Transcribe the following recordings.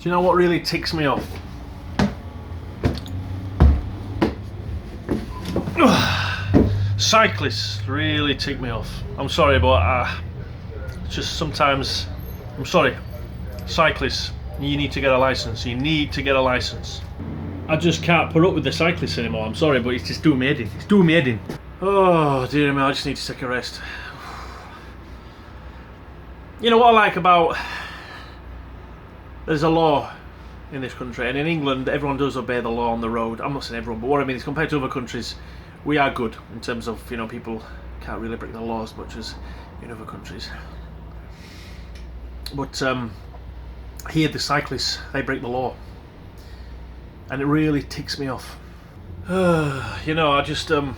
Do you know what really ticks me off? Cyclists really tick me off. I'm sorry, but just sometimes, I'm sorry, cyclists, you need to get a license. You need to get a license. I just can't put up with the cyclists anymore. I'm sorry, but it's just doing me head in. It's doing me head in. Oh dear me, I just need to take a rest. You know what I like about, there's a law in this country, and in England everyone does obey the law on the road. I'm not saying everyone, but what I mean is compared to other countries, we are good in terms of, you know, people can't really break the law as much as in other countries. But here the cyclists, they break the law, and it really ticks me off. You know, I just I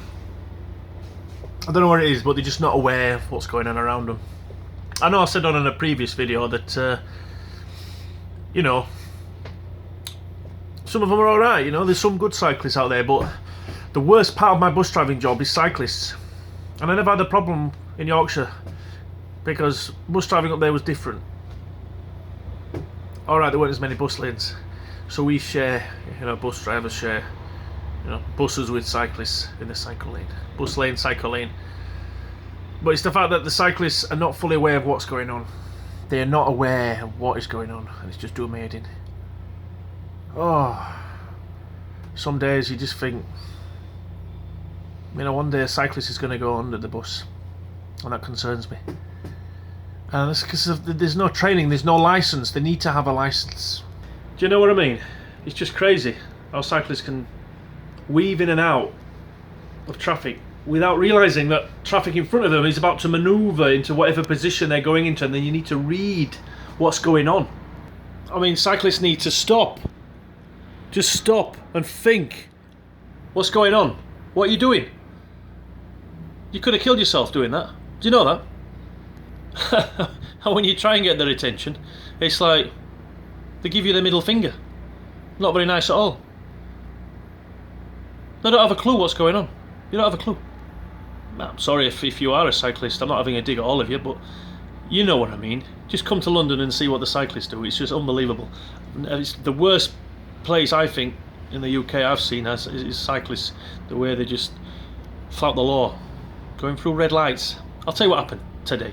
don't know what it is, but they're just not aware of what's going on around them. I know I said on in a previous video that you know, some of them are alright, you know, there's some good cyclists out there, but the worst part of my bus driving job is cyclists. And I never had a problem in Yorkshire because bus driving up there was different. Alright, there weren't as many bus lanes, so we share, you know, bus drivers share, you know, buses with cyclists in the cycle lane. Bus lane, cycle lane. But it's the fact that the cyclists are not fully aware of what's going on. They are not aware of what is going on, and it's just doing me head in. Oh, some days you just think, you know, one day a cyclist is going to go under the bus, and that concerns me. And that's because there's no training, there's no license. They need to have a license. Do you know what I mean? It's just crazy how cyclists can weave in and out of traffic without realising that traffic in front of them is about to manoeuvre into whatever position they're going into, and then you need to read what's going on. I mean, cyclists need to stop. Just stop and think. What's going on? What are you doing? You could have killed yourself doing that. Do you know that? And when you try and get their attention, it's like they give you the middle finger. Not very nice at all. They don't have a clue what's going on. You don't have a clue. I'm sorry if you are a cyclist, I'm not having a dig at all of you, but you know what I mean. Just come to London and see what the cyclists do. It's just unbelievable. It's the worst place, I think, in the UK I've seen is cyclists, the way they just flout the law, going through red lights. I'll tell you what happened today.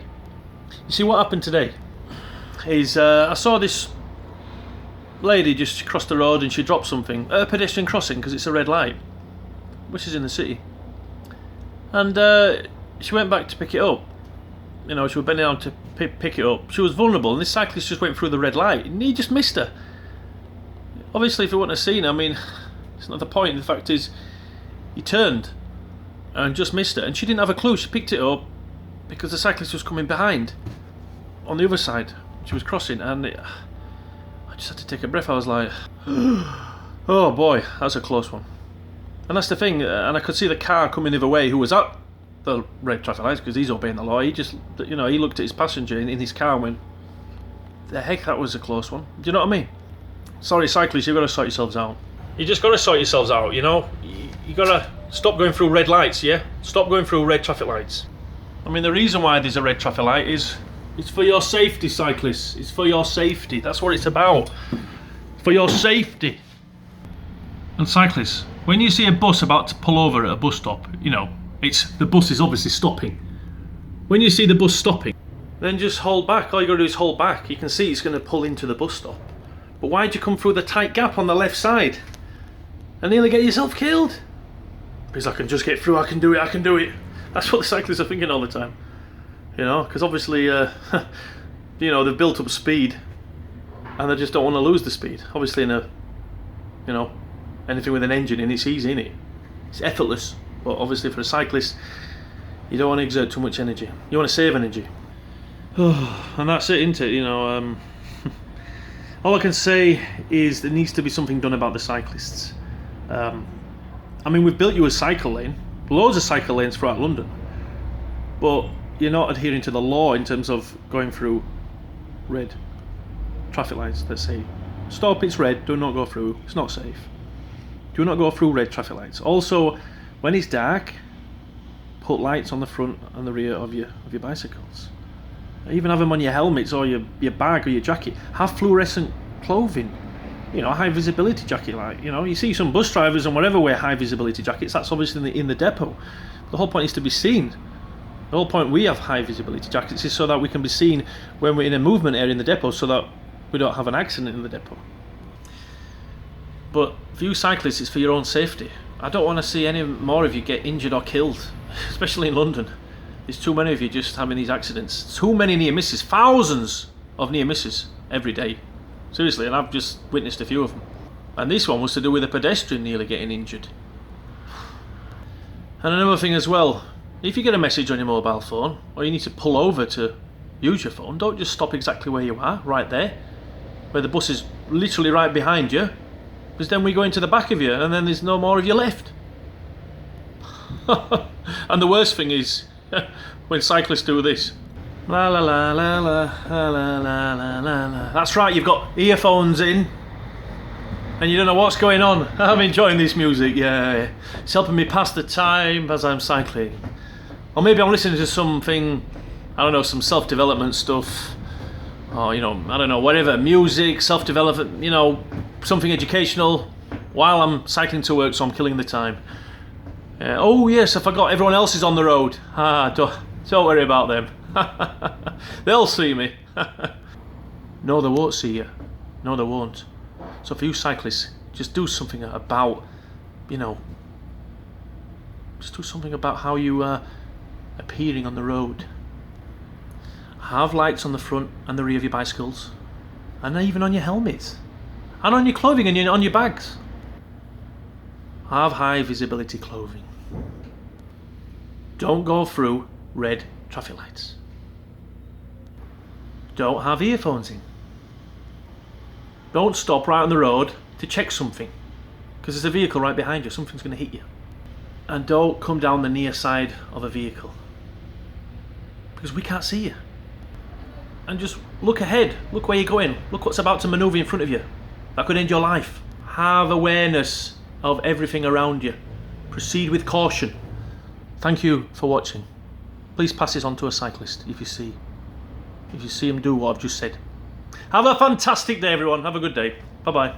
You see, what happened today is I saw this lady just cross the road and she dropped something at a pedestrian crossing because it's a red light, which is in the city. And she went back to pick it up. You know, she was bending down to pick it up. She was vulnerable, and this cyclist just went through the red light, and he just missed her. Obviously, if he wouldn't have seen her, I mean, it's not the point. The fact is, he turned and just missed her, and she didn't have a clue. She picked it up because the cyclist was coming behind on the other side. She was crossing, and I just had to take a breath. I was like, oh boy, that's a close one. And that's the thing, and I could see the car coming the other way who was at the red traffic lights because he's obeying the law. He just, you know, he looked at his passenger in his car and went, the heck, that was a close one. Do you know what I mean? Sorry, cyclists, you've got to sort yourselves out. You just got to sort yourselves out, you know? You got to stop going through red lights, yeah? Stop going through red traffic lights. I mean, the reason why there's a red traffic light is it's for your safety, cyclists. It's for your safety. That's what it's about. For your safety. And cyclists, when you see a bus about to pull over at a bus stop, you know, the bus is obviously stopping. When you see the bus stopping, then just hold back. All you got to do is hold back. You can see it's going to pull into the bus stop. But why'd you come through the tight gap on the left side and nearly get yourself killed? Because I can just get through, I can do it. That's what the cyclists are thinking all the time. You know, because obviously, you know, they've built up speed and they just don't want to lose the speed. Obviously in a, you know, anything with an engine in, it's easy, innit? It's effortless. But obviously for a cyclist, you don't want to exert too much energy. You want to save energy. And that's it, isn't it? You know, all I can say is there needs to be something done about the cyclists. I mean, we've built you a cycle lane, loads of cycle lanes throughout London, but you're not adhering to the law in terms of going through red traffic lights that say, stop, it's red, do not go through, it's not safe. Do not go through red traffic lights. Also, when it's dark, put lights on the front and the rear of your bicycles. Even have them on your helmets or your bag or your jacket. Have fluorescent clothing. You know, a high visibility jacket, like, you know, you see some bus drivers and whatever wear high visibility jackets. That's obviously in the depot. The whole point is to be seen. The whole point we have high visibility jackets is so that we can be seen when we're in a movement area in the depot, so that we don't have an accident in the depot. But for you cyclists, it's for your own safety. I don't want to see any more of you get injured or killed, especially in London. There's too many of you just having these accidents. Too many near misses, thousands of near misses every day. Seriously, and I've just witnessed a few of them. And this one was to do with a pedestrian nearly getting injured. And another thing as well, if you get a message on your mobile phone, or you need to pull over to use your phone, don't just stop exactly where you are, right there, where the bus is literally right behind you, because then we go into the back of you, and then there's no more of you left. And the worst thing is, when cyclists do this. La la la la la la la la la la. That's right, you've got earphones in and you don't know what's going on. I'm enjoying this music, yeah. It's helping me pass the time as I'm cycling. Or maybe I'm listening to something, I don't know, some self-development stuff. Or, you know, I don't know, whatever, music, self-development, you know, something educational while I'm cycling to work, so I'm killing the time. Oh yes, I forgot everyone else is on the road. Don't worry about them. They'll see me. No, they won't see you. No, they won't. So for you cyclists, just do something about, you know, just do something about how you are appearing on the road. Have lights on the front and the rear of your bicycles, and even on your helmets, and on your clothing and on your bags. Have high visibility clothing. Don't go through red traffic lights. Don't have earphones in. Don't stop right on the road to check something, because there's a vehicle right behind you, something's going to hit you. And don't come down the near side of a vehicle, because we can't see you. And just look ahead, look where you're going, look what's about to manoeuvre in front of you. That could end your life. Have awareness of everything around you. Proceed with caution. Thank you for watching. Please pass this on to a cyclist if you see him do what I've just said. Have a fantastic day, everyone. Have a good day. Bye-bye.